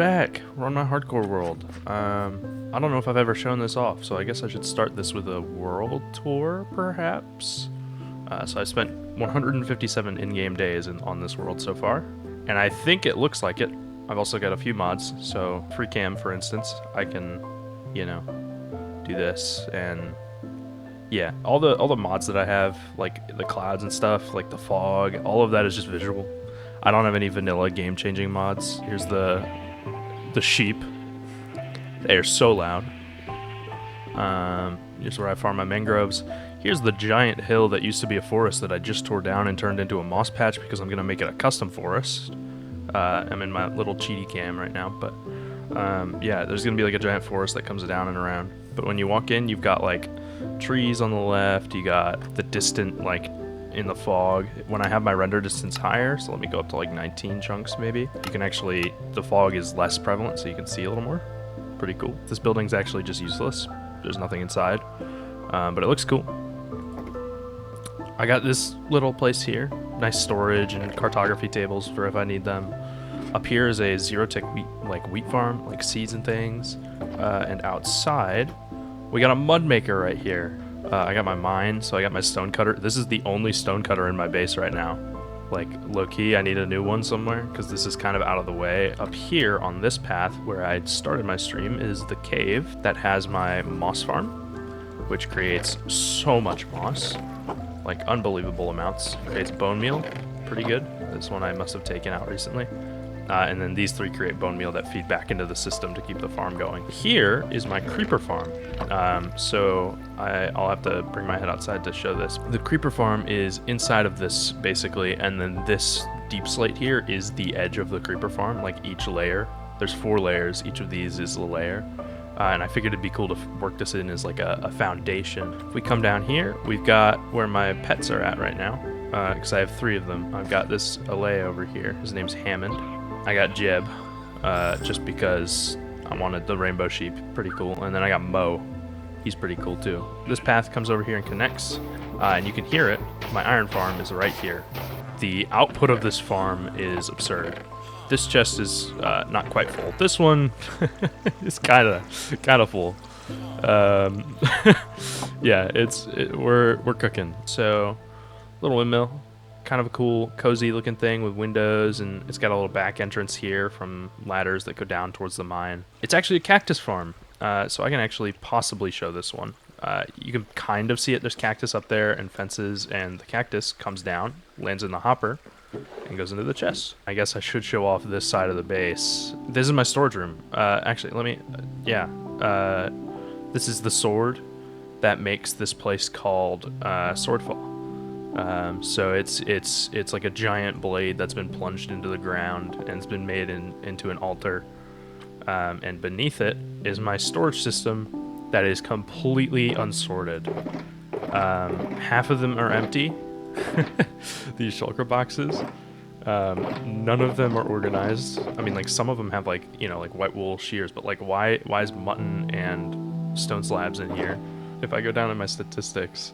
back. We're on my hardcore world. I don't know if I've ever shown this off, so I guess I should start this with a world tour, perhaps? So I spent 157 in-game days on this world so far, and I think it looks like it. I've also got a few mods, so free cam, for instance, I can, you know, do this, and yeah, all the mods that I have, like the clouds and stuff, like the fog, all of that is just visual. I don't have any vanilla game-changing mods. Here's the sheep. They are so loud. Here's where I farm my mangroves. Here's the giant hill that used to be a forest that I just tore down and turned into a moss patch because I'm gonna make it a custom forest. I'm in my little cheaty cam right now, but yeah, there's gonna be like a giant forest that comes down and around. But when you walk in, you've got like trees on the left. You got the distant, like in the fog. When I have my render distance higher, so let me go up to like 19 chunks maybe, you can actually, the fog is less prevalent, so you can see a little more. Pretty cool. This building's actually just useless. There's nothing inside, but it looks cool. I got this little place here. Nice storage and cartography tables for if I need them. Up here is a zero-tick wheat farm, like seeds and things. And outside, we got a mud maker right here. I got my mine, so I got my stone cutter. This is the only stone cutter in my base right now. Like, low-key, I need a new one somewhere, because this is kind of out of the way. Up here on this path, where I started my stream, is the cave that has my moss farm, which creates so much moss. Like, unbelievable amounts. Creates bone meal, pretty good. This one I must have taken out recently. And then these three create bone meal that feed back into the system to keep the farm going. Here is my creeper farm. So I'll have to bring my head outside to show this. The creeper farm is inside of this, basically, and then this deep slate here is the edge of the creeper farm, like each layer. There's 4 layers, each of these is a layer. And I figured it'd be cool to work this in as like a foundation. If we come down here, we've got where my pets are at right now, because I have 3 of them. I've got this Alea over here. His name's Hammond. I got Jeb, just because I wanted the rainbow sheep, pretty cool. And then I got Mo, he's pretty cool too. This path comes over here and connects, and you can hear it. My iron farm is right here. The output of this farm is absurd. This chest is not quite full. This one is kind of full. Yeah, we're cooking. So, little windmill. Kind of a cool, cozy looking thing with windows, and it's got a little back entrance here from ladders that go down towards the mine. It's actually a cactus farm, so I can actually possibly show this one. You can kind of see it. There's cactus up there and fences, and the cactus comes down, lands in the hopper, and goes into the chest. I guess I should show off this side of the base. This is my storage room. Actually, let me, this is the sword that makes this place called Swordfall. So it's like a giant blade that's been plunged into the ground and it's been made into an altar. And beneath it is my storage system that is completely unsorted. Half of them are empty. These shulker boxes. None of them are organized. I mean, like, some of them have, like, you know, like white wool shears, but like, why is mutton and stone slabs in here? If I go down in my statistics,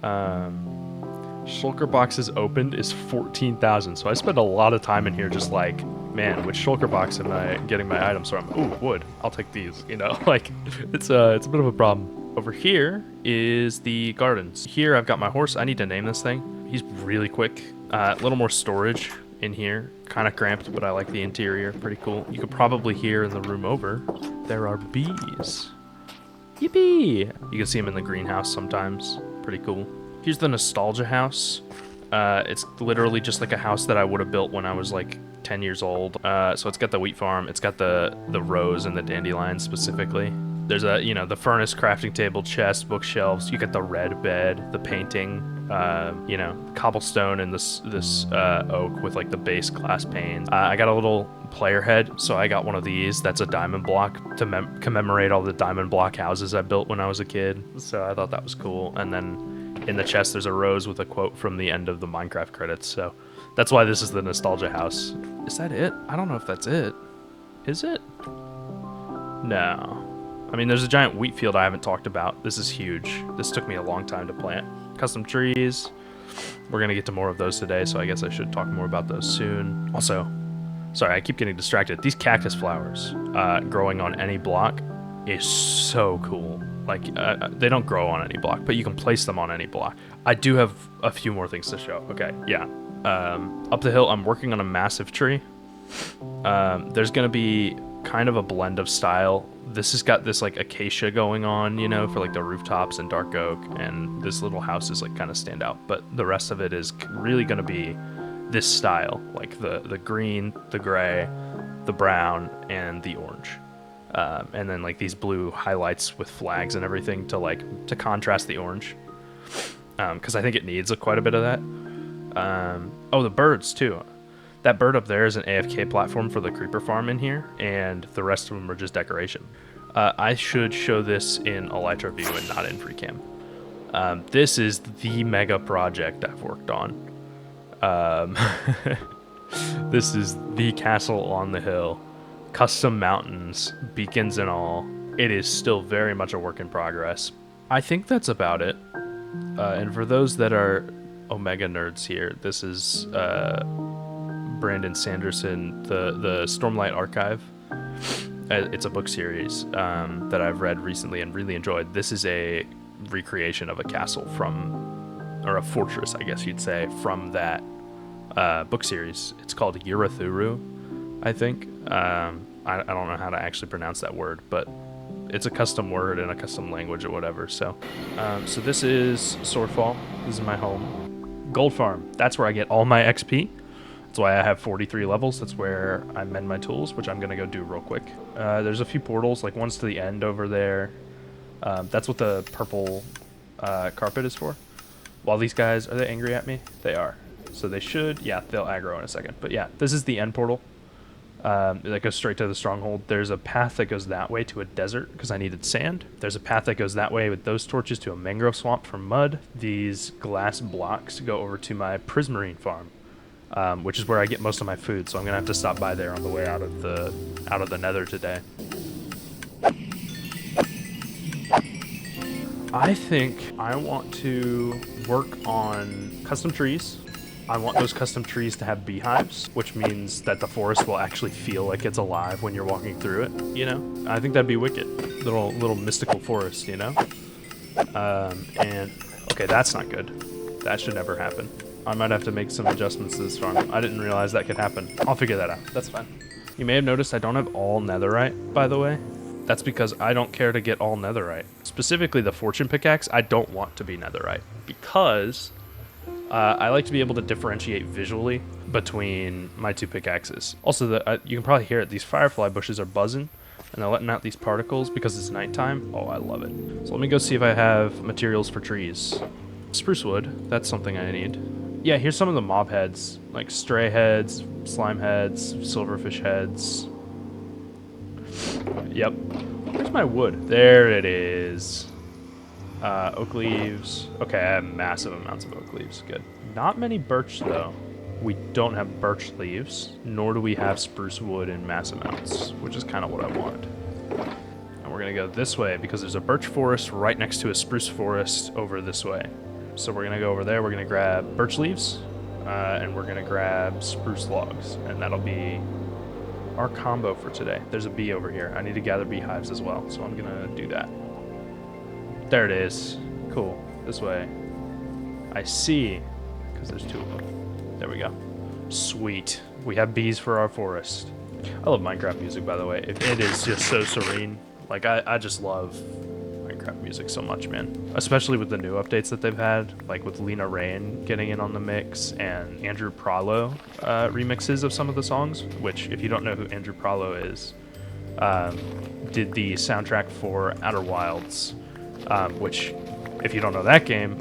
shulker boxes opened is 14,000. So I spend a lot of time in here just like, man, which shulker box am I getting my items from? Ooh, wood. I'll take these, you know, like, it's a bit of a problem. Over here is the gardens. Here I've got my horse. I need to name this thing. He's really quick. A little more storage in here. Kind of cramped, but I like the interior. Pretty cool. You could probably hear in the room over, there are bees. Yippee! You can see them in the greenhouse sometimes. Pretty cool. Here's the nostalgia house. It's literally just like a house that I would have built when I was like 10 years old. So it's got the wheat farm. It's got the rose and the dandelions specifically. There's a, you know, the furnace, crafting table, chest, bookshelves. You got the red bed, the painting, you know, cobblestone, and this oak with like the base glass panes. I got a little player head, so I got one of these. That's a diamond block to commemorate all the diamond block houses I built when I was a kid. So I thought that was cool. And then in the chest, there's a rose with a quote from the end of the Minecraft credits. So that's why this is the nostalgia house. Is that it? I don't know if that's it. Is it? No. I mean, there's a giant wheat field I haven't talked about. This is huge. This took me a long time to plant. Custom trees. We're going to get to more of those today, so I guess I should talk more about those soon. Also, Sorry, I keep getting distracted. These cactus flowers growing on any block is so cool. Like, they don't grow on any block, but you can place them on any block. I do have a few more things to show. Okay, yeah. Up the hill, I'm working on a massive tree. There's going to be kind of a blend of style. This has got this, like, acacia going on, you know, for, like, the rooftops and dark oak, and this little house is, like, kind of stand out. But the rest of it is really going to be this style, like the green, the gray, the brown, and the orange. And then, like, these blue highlights with flags and everything to contrast the orange. Because I think it needs quite a bit of that. Oh, the birds, too. That bird up there is an AFK platform for the creeper farm in here, and the rest of them are just decoration. I should show this in Elytra view and not in FreeCam. This is the mega project I've worked on. This is the castle on the hill. Custom mountains, beacons and all. It is still very much a work in progress. I think that's about it. And for those that are Omega nerds here, this is Brandon Sanderson, the Stormlight Archive. It's a book series that I've read recently and really enjoyed. This is a recreation of a castle or a fortress, I guess you'd say, from that book series. It's called Urathuru, I think. I don't know how to actually pronounce that word, but it's a custom word in a custom language or whatever. So this is Swordfall. This is my home. Gold Farm. That's where I get all my XP. That's why I have 43 levels. That's where I mend my tools, which I'm going to go do real quick. There's a few portals, like one's to the end over there. That's what the purple carpet is for. While these guys, are they angry at me? They are. So they should, yeah, they'll aggro in a second. But yeah, this is the end portal. That goes straight to the stronghold. There's a path that goes that way to a desert because I needed sand. There's a path that goes that way with those torches to a mangrove swamp for mud. These glass blocks go over to my prismarine farm, which is where I get most of my food. So I'm gonna have to stop by there on the way out of the nether today. I think I want to work on custom trees. I want those custom trees to have beehives, which means that the forest will actually feel like it's alive when you're walking through it, you know? I think that'd be wicked. Little mystical forest, you know? And, okay, that's not good. That should never happen. I might have to make some adjustments to this farm. I didn't realize that could happen. I'll figure that out. That's fine. You may have noticed I don't have all netherite, by the way. That's because I don't care to get all netherite. Specifically the fortune pickaxe, I don't want to be netherite because I like to be able to differentiate visually between my two pickaxes. Also, you can probably hear it. These firefly bushes are buzzing, and they're letting out these particles because it's nighttime. Oh, I love it. So let me go see if I have materials for trees. Spruce wood, that's something I need. Yeah, here's some of the mob heads, like stray heads, slime heads, silverfish heads. Yep. Where's my wood? There it is. Oak leaves. Okay, I have massive amounts of oak leaves. Good. Not many birch, though. We don't have birch leaves, nor do we have spruce wood in mass amounts, which is kind of what I wanted. And we're going to go this way because there's a birch forest right next to a spruce forest over this way. So we're going to go over there. We're going to grab birch leaves, and we're going to grab spruce logs, and that'll be our combo for today. There's a bee over here. I need to gather beehives as well, so I'm going to do that. There it is. Cool. This way. I see. Because there's two of them. There we go. Sweet. We have bees for our forest. I love Minecraft music, by the way. It is just so serene. Like, I just love Minecraft music so much, man. Especially with the new updates that they've had. Like with Lena Rain getting in on the mix and Andrew Pralo remixes of some of the songs. Which, if you don't know who Andrew Pralo is, did the soundtrack for Outer Wilds. Which, if you don't know that game,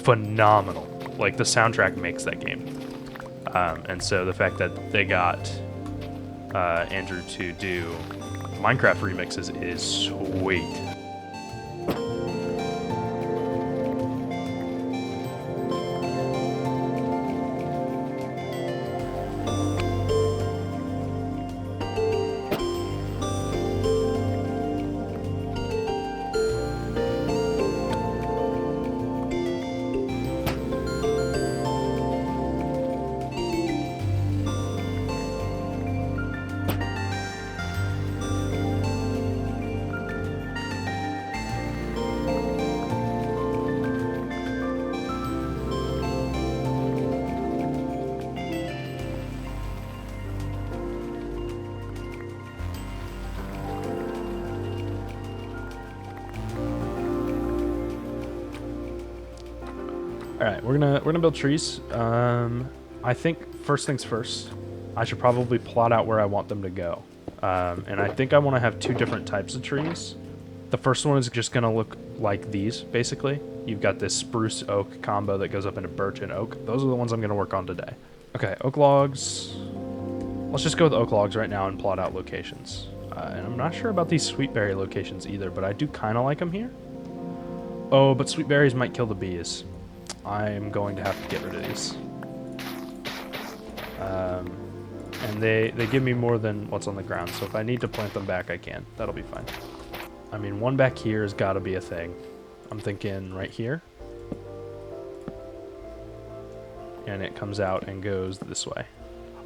phenomenal. Like, the soundtrack makes that game. And so the fact that they got Andrew to do Minecraft remixes is sweet. All right, we're gonna build trees. I think first things first, I should probably plot out where I want them to go. And I think I want to have 2 different types of trees. The first one is just gonna look like these, basically. You've got this spruce oak combo that goes up into birch and oak. Those are the ones I'm gonna work on today. Okay, oak logs. Let's just go with oak logs right now and plot out locations. And I'm not sure about these sweet berry locations either, but I do kind of like them here. Oh, but sweet berries might kill the bees. I'm going to have to get rid of these. And they give me more than what's on the ground, so if I need to plant them back, I can. That'll be fine. I mean, one back here has got to be a thing. I'm thinking right here. And it comes out and goes this way.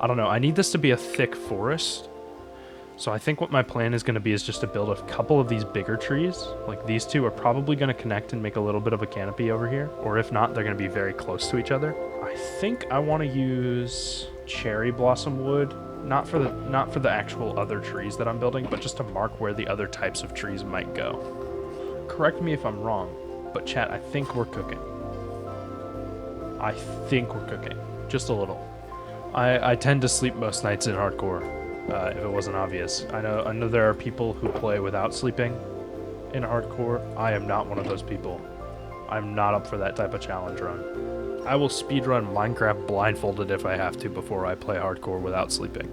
I don't know. I need this to be a thick forest. So I think what my plan is going to be is just to build a couple of these bigger trees. Like these 2 are probably going to connect and make a little bit of a canopy over here. Or if not, they're going to be very close to each other. I think I want to use cherry blossom wood. Not for the actual other trees that I'm building, but just to mark where the other types of trees might go. Correct me if I'm wrong, but chat, I think we're cooking. I think we're cooking. Just a little. I tend to sleep most nights in hardcore, if it wasn't obvious. I know there are people who play without sleeping in hardcore. I am not one of those people. I'm not up for that type of challenge run. I will speedrun Minecraft blindfolded if I have to before I play hardcore without sleeping.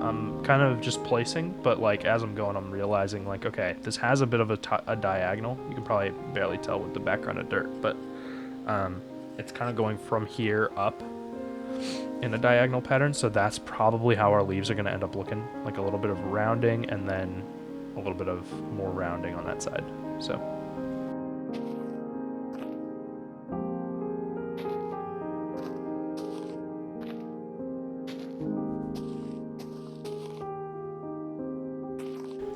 I'm kind of just placing, but like as I'm going, I'm realizing like, okay, this has a bit of a diagonal. You can probably barely tell with the background of dirt, but it's kind of going from here up in a diagonal pattern. So that's probably how our leaves are going to end up looking, like a little bit of rounding and then a little bit of more rounding on that side. So.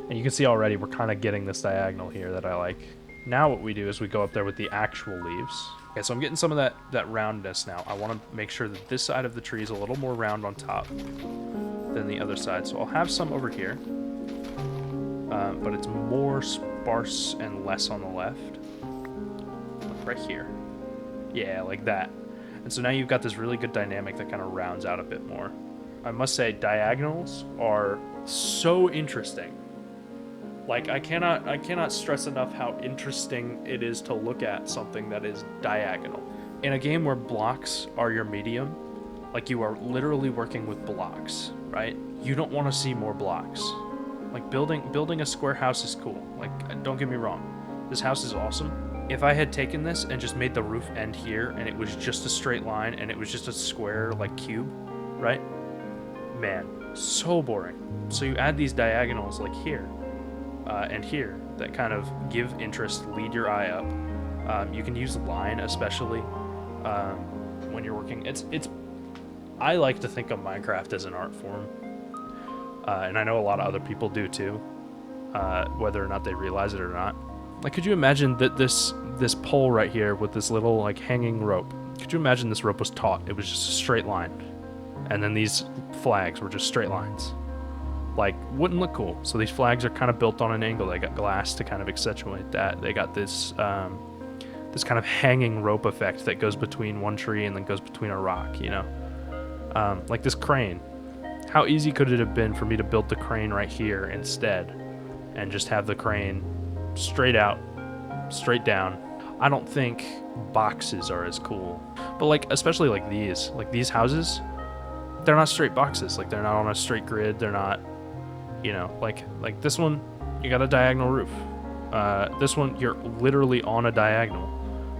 And you can see already we're kind of getting this diagonal here that I like. Now what we do is we go up there with the actual leaves. Okay, so I'm getting some of that roundness now. I want to make sure that this side of the tree is a little more round on top than the other side. So I'll have some over here, but it's more sparse and less on the left. Like right here. Yeah, like that. And so now you've got this really good dynamic that kind of rounds out a bit more. I must say, diagonals are so interesting. Like, I cannot stress enough how interesting it is to look at something that is diagonal. In a game where blocks are your medium, like you are literally working with blocks, right? You don't want to see more blocks. Like building a square house is cool. Like, don't get me wrong. This house is awesome. If I had taken this and just made the roof end here and it was just a straight line and it was just a square like cube, right? Man, so boring. So you add these diagonals like here. And here that kind of give interest, lead your eye up. You can use line especially when you're working. I like to think of Minecraft as an art form, and I know a lot of other people do too, whether or not they realize it or not. Like, could you imagine that this pole right here with this little like hanging rope? Could you imagine this rope was taut? It was just a straight line, and then these flags were just straight lines. Like, wouldn't look cool. So these flags are kind of built on an angle. They got glass to kind of accentuate that. They got this this kind of hanging rope effect that goes between one tree and then goes between a rock, you know? Like this crane. How easy could it have been for me to build the crane right here instead and just have the crane straight out, straight down? I don't think boxes are as cool. But like, especially like these houses, they're not straight boxes. Like, they're not on a straight grid. They're not, you know, like this one, you got a diagonal roof. This one, you're literally on a diagonal.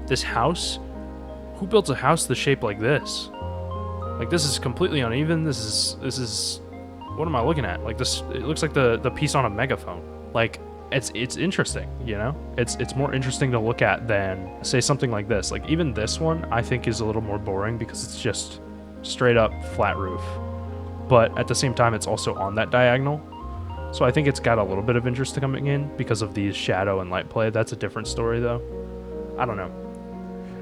This house? Who built a house the shape like this? Like, this is completely uneven. This is what am I looking at? Like, this, it looks like the piece on a megaphone. Like, it's interesting, you know? It's more interesting to look at than, say, something like this. Like, even this one, I think, is a little more boring because it's just straight up flat roof. But at the same time, it's also on that diagonal. So I think it's got a little bit of interest coming in because of these shadow and light play. That's a different story, though. I don't know.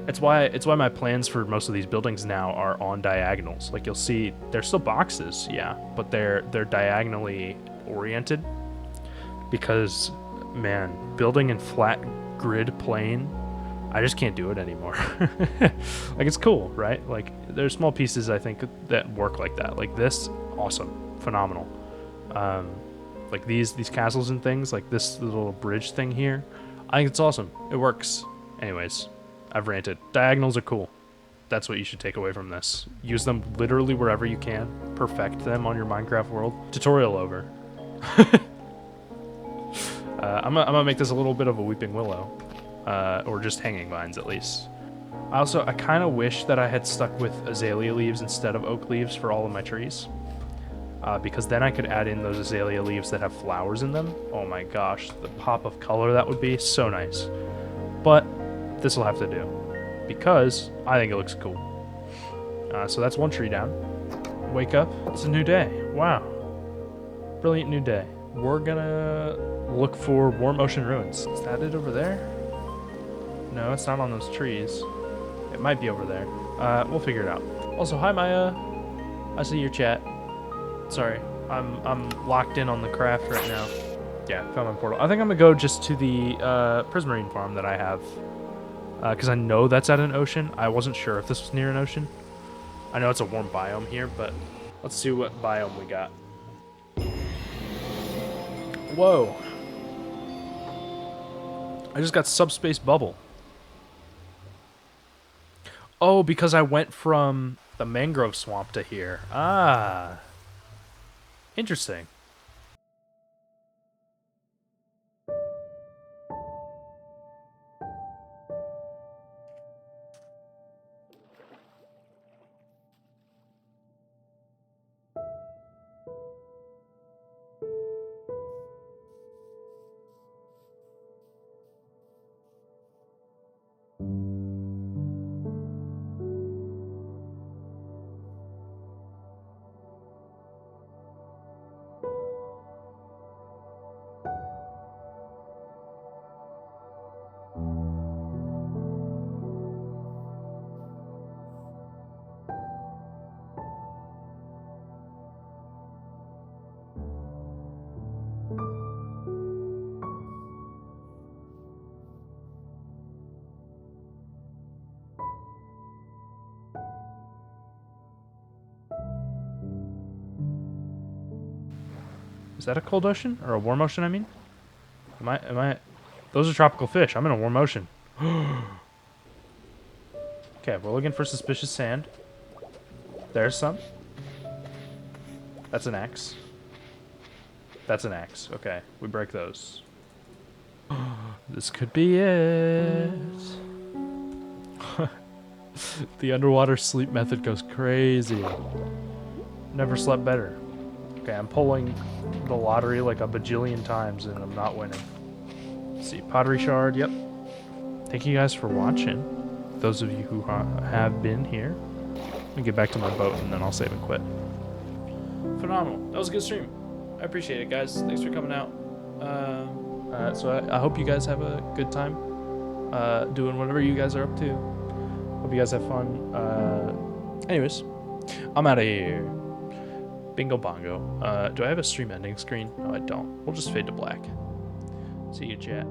It's why my plans for most of these buildings now are on diagonals. Like, you'll see, they're still boxes, yeah, but they're diagonally oriented. Because, man, building in flat grid plane, I just can't do it anymore. Like, it's cool, right? Like, there's small pieces, I think, that work like that. Like this, awesome, phenomenal. Like these castles and things, like this little bridge thing here, I think it's awesome. It works. Anyways, I've ranted. Diagonals are cool. That's what you should take away from this. Use them literally wherever you can. Perfect them on your Minecraft world. Tutorial over. I'm gonna make this a little bit of a weeping willow. Or just hanging vines, at least. I kind of wish that I had stuck with azalea leaves instead of oak leaves for all of my trees. Because then I could add in those azalea leaves that have flowers in them. Oh my gosh, the pop of color that would be so nice. But this will have to do, because I think it looks cool. So that's one tree down. Wake up, it's a new day. Wow. Brilliant new day. We're gonna look for Warm Ocean Ruins. Is that it over there? No, it's not on those trees. It might be over there. We'll figure it out. Also, hi Maya. I see your chat. Sorry, I'm locked in on the craft right now. Yeah, found my portal. I think I'm gonna go just to the Prismarine farm that I have. Because I know that's at an ocean. I wasn't sure if this was near an ocean. I know it's a warm biome here, but let's see what biome we got. Whoa. I just got subspace bubble. Oh, because I went from the mangrove swamp to here. Ah. Interesting. Is that a cold ocean? Or a warm ocean, I mean? Am I... Those are tropical fish. I'm in a warm ocean. Okay, we're looking for suspicious sand. There's some. That's an axe. That's an axe. Okay, we break those. This could be it. The underwater sleep method goes crazy. Never slept better. Okay, I'm pulling the lottery like a bajillion times and I'm not winning. Let's see, pottery shard, yep. Thank you guys for watching. Those of you who have been here. Let me get back to my boat and then I'll save and quit. Phenomenal. That was a good stream. I appreciate it, guys. Thanks for coming out. So I hope you guys have a good time doing whatever you guys are up to. Hope you guys have fun. Anyways, I'm out of here. Bingo bongo. Do I have a stream ending screen? No, I don't. We'll just fade to black. See you, chat.